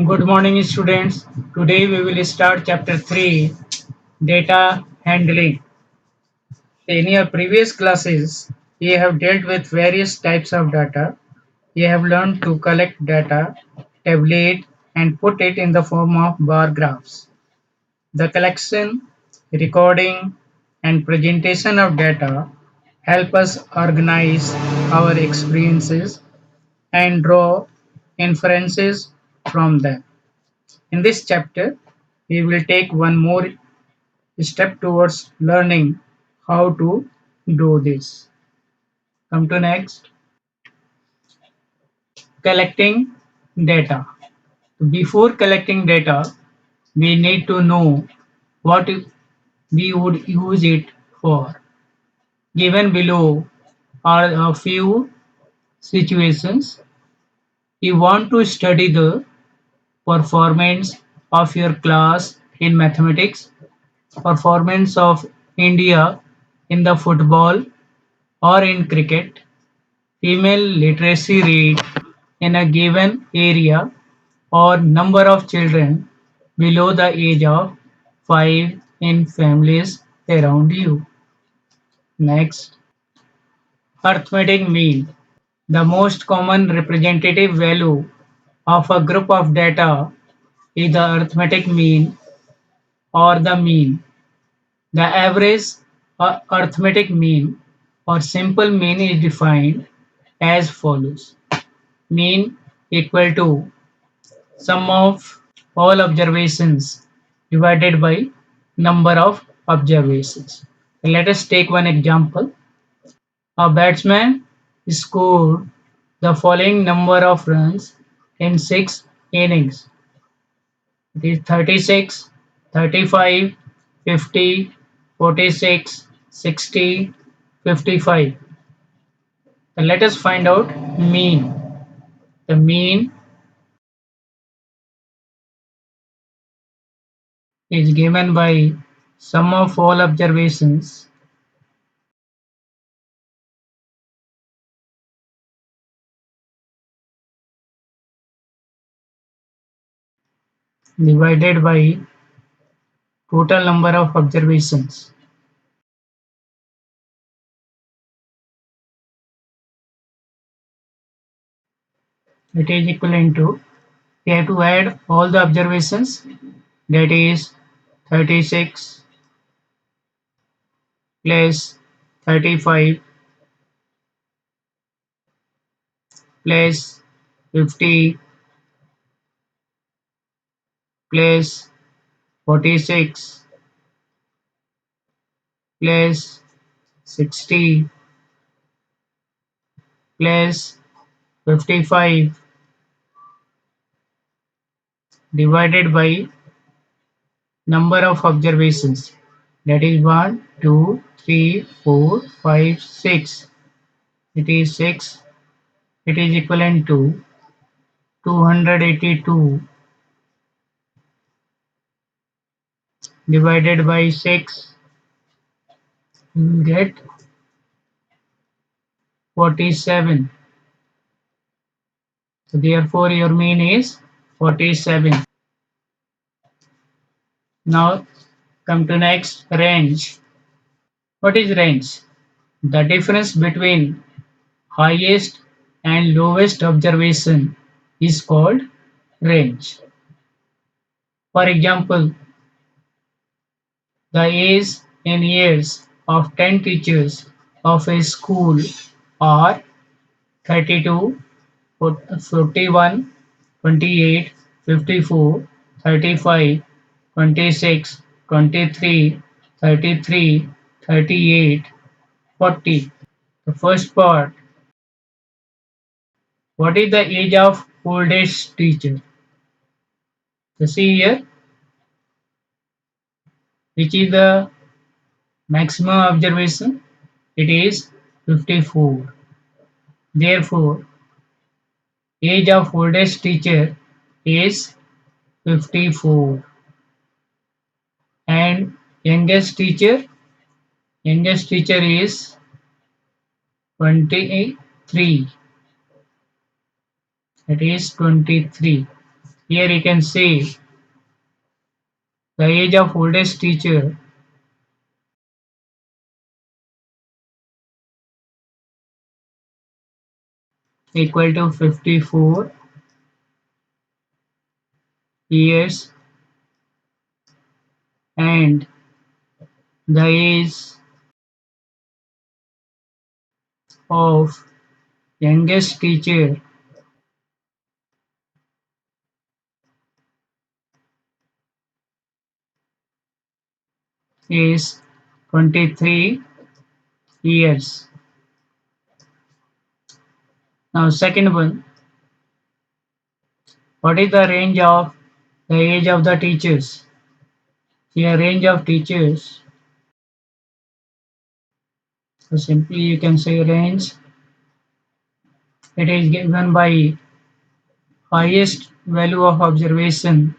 Good morning, students. Today we will start chapter 3 Data Handling. In your previous classes, we have dealt with various types of data. We have learned to collect data, tabulate, and put it in the form of bar graphs. The collection, recording, and presentation of data help us organize our experiences and draw inferences from them. In this chapter, we will take one more step towards learning how to do this. Come to next, collecting data. Before collecting data, we need to know what we would use it for. Given below are a few situations. You want to study the performance of your class in mathematics, performance of India in the football or in cricket, female literacy rate in a given area, or number of children below the age of 5 in families around you. Next, arithmetic mean. The most common representative value of a group of data is the arithmetic mean or the mean. The average arithmetic mean or simple mean is defined as follows. Mean equal to sum of all observations divided by number of observations. Let us take one example. A batsman scored the following number of runs in 6 innings. It is 36, 35, 50, 46, 60, 55. Then let us find out mean. The mean is given by sum of all observations divided by total number of observations. It is equivalent to, we have to add all the observations, that is 36 plus 35 plus 50 plus 46 plus 60 plus 55 divided by number of observations, that is 1, 2, 3, 4, 5, 6. It is 6. It is equivalent to 282 divided by 6. You will get 47. So therefore your mean is 47. Now come to next, range. What is range? The difference between highest and lowest observation is called range. For example, the age in years of 10 teachers of a school are 32, 41, 28, 54, 35, 26, 23, 33, 38, 40. The first part, what is the age of oldest teacher? So see here, which is the maximum observation? It is 54. Therefore, age of oldest teacher is 54 and youngest teacher is 23. It is 23. Here you can see the age of oldest teacher equal to 54 years and the age of youngest teacher is 23 years. Now second one, what is the range of the age of the teachers? Here range of teachers, so simply you can say range. It is given by highest value of observation,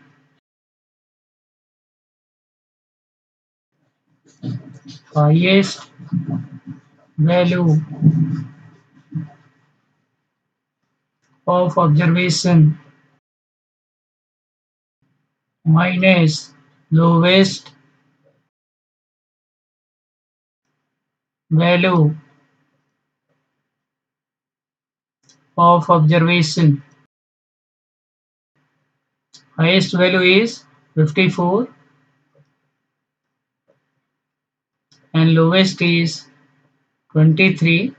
highest value of observation minus lowest value of observation. Highest value is 54 and lowest is 23.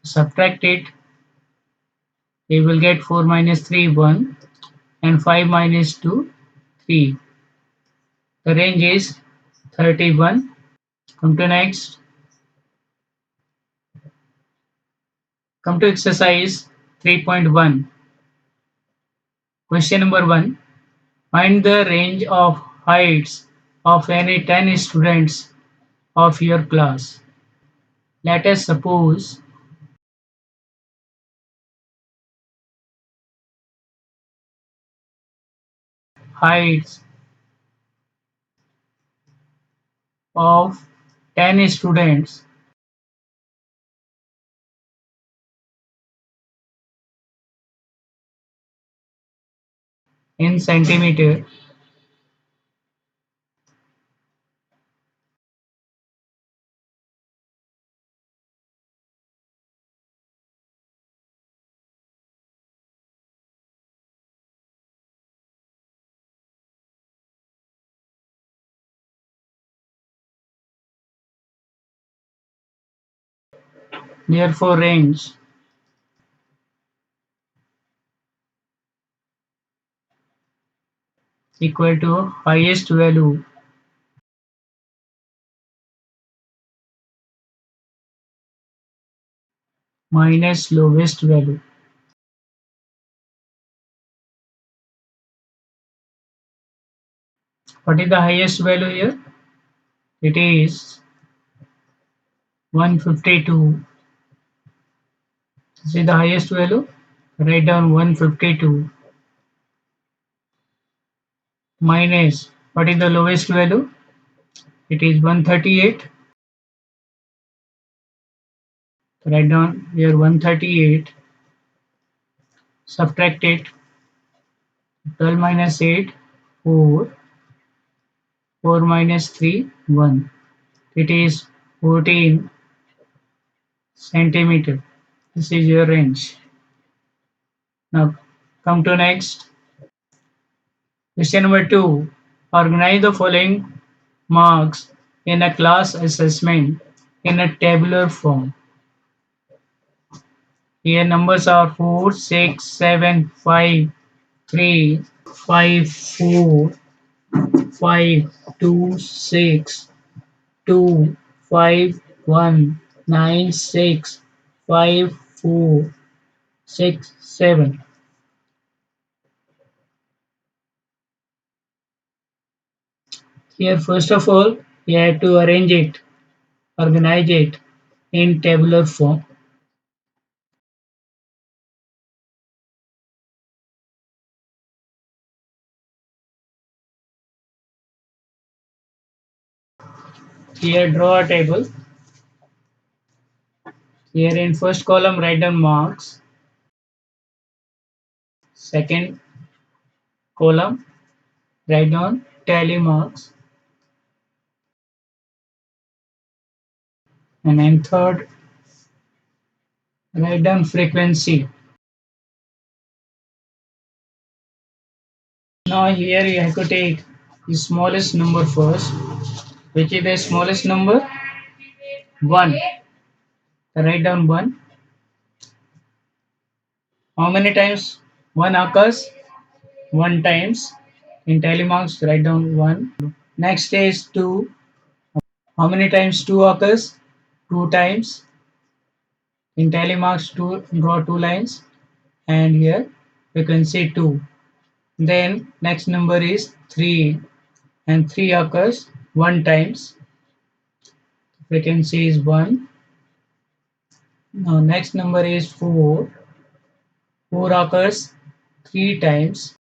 Subtract it, we will get 4 minus 3 1 and 5 minus 2 3. The range is 31. Come to next. Come to exercise 3.1. Question number 1. Find the range of heights of any 10 students of your class. Let us suppose heights of 10 students in centimeter therefore range equal to highest value minus lowest value. What is the highest value here? It is 152. This is the highest value. Write down 152 minus what is the lowest value? It is 138. Write down here 138. Subtract it. 12 minus 8 4. 4 minus 3 1. It is 14 centimeter. This is your range. Now come to next. Question number 2. Organize the following marks in a class assessment in a tabular form. Here numbers are 4, 6, 7, 5, 3, 5, 4, 5, 2, 6, 2, 5, 1, 9, 6, 5, 4, 6, 7. Here first of all you have to arrange it, organize it in tabular form. Here draw a table. Here in first column write down marks. Second column, write down tally marks, and in third, write down frequency. Now here you have to take the smallest number first. Which is the smallest number? 1. Write down 1. How many times 1 occurs? 1 times. In tally marks, write down 1. Next is 2. How many times 2 occurs? 2 times. In tally marks, 2, draw 2 lines. And here frequency 2. Then next number is 3. And 3 occurs 1 times. Frequency is 1. Now next number is 4. 4 occurs 3 times.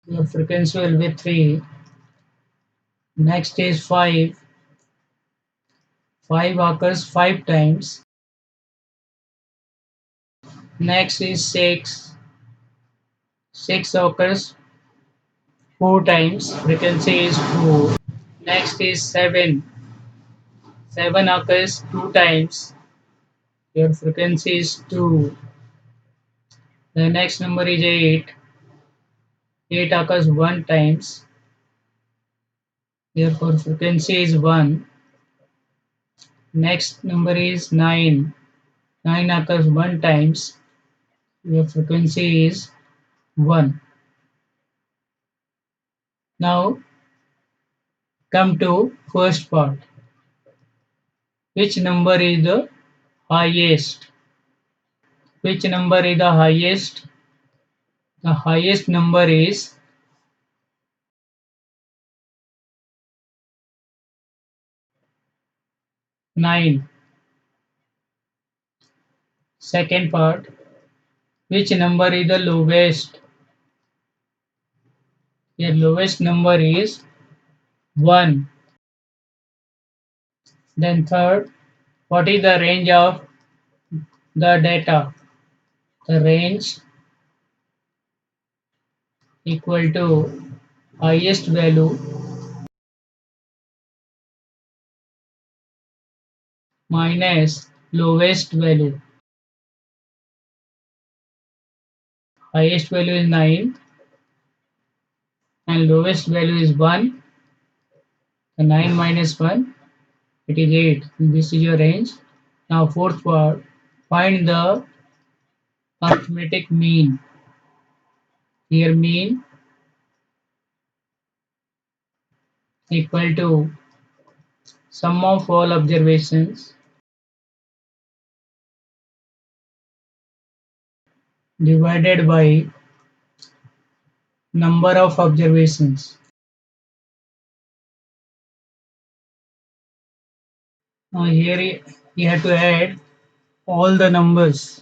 Your frequency will be 3. Next is 5. 5 occurs 5 times. Next is 6. 6 occurs 4 times. Frequency is 4. Next is 7. 7 occurs 2 times. Your frequency is 2. The next number is 8. 8 occurs 1 times. Therefore frequency is 1. Next number is 9. 9 occurs 1 times. Your frequency is 1. Now come to first part. Which number is the highest? Which number is the highest? The highest number is 9. Second part. Which number is the lowest? The lowest number is 1. Then third, what is the range of the data? The range equal to highest value minus lowest value. Highest value is 9 and lowest value is 1. The 9 minus 1, it is 8. This is your range. Now fourth part, find the arithmetic mean. Here mean equal to sum of all observations divided by number of observations. Now here you have to add all the numbers.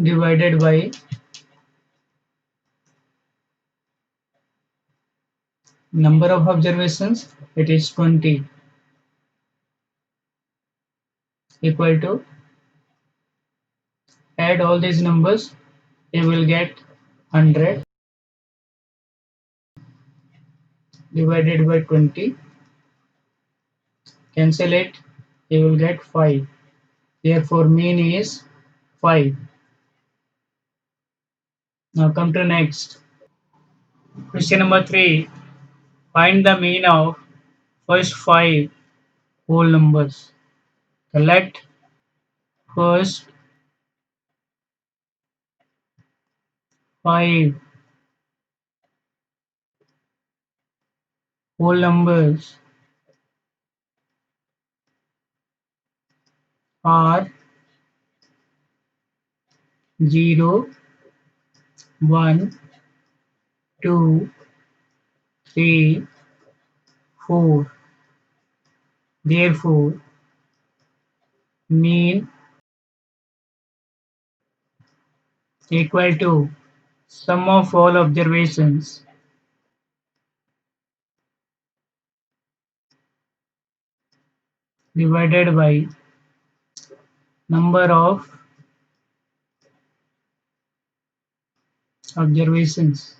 Divided by number of observations, it is 20, equal to add all these numbers, you will get 100 divided by 20, cancel it, you will get 5. Therefore mean is 5. Now come to next. Question number 3. Find the mean of first 5 whole numbers. Select first 5 whole numbers are 0, 1, 2, 3, 4. Therefore, mean equal to Sum of all observations divided by number of observations.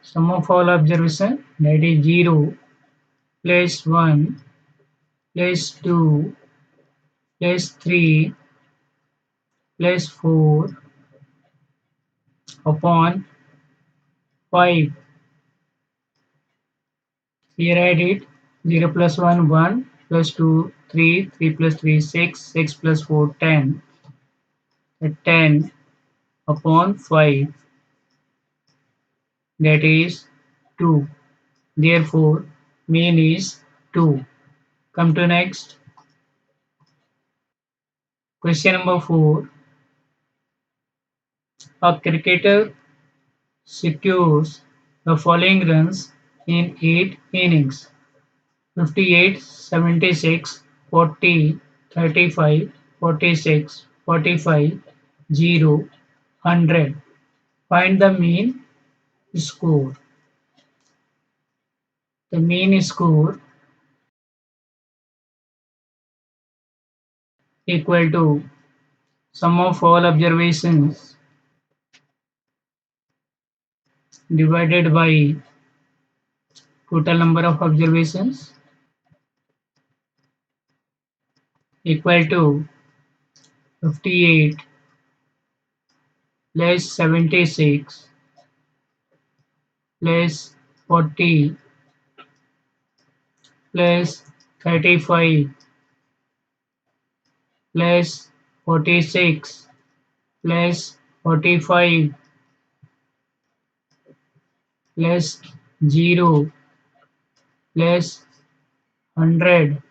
Sum of all observations, that is 0 plus 1 plus 2 plus 3 plus 4 upon 5. Here I did 0 plus 1 1 plus 2 3 3 plus 3 6 6 plus 4 10. 10 upon 5, that is 2. Therefore mean is 2. Come to next question number 4. A cricketer secures the following runs in 8 innings: 58, 76, 40, 35, 46, 45, 0, 100. Find the mean score. The mean score equal to sum of all observations divided by total number of observations equal to 58 plus 76 plus 40 plus 35 plus 46 plus 45 plus 0 plus 100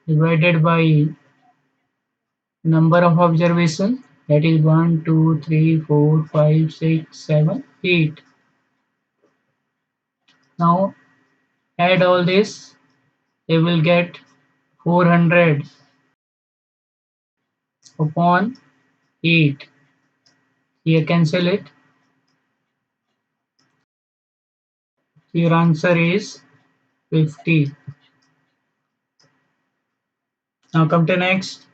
divided by number of observations, that is 1 2 3 4 5 6 7 8. Now add all this, they will get 400 upon 8. Here cancel it. Your answer is 50. Now come to next.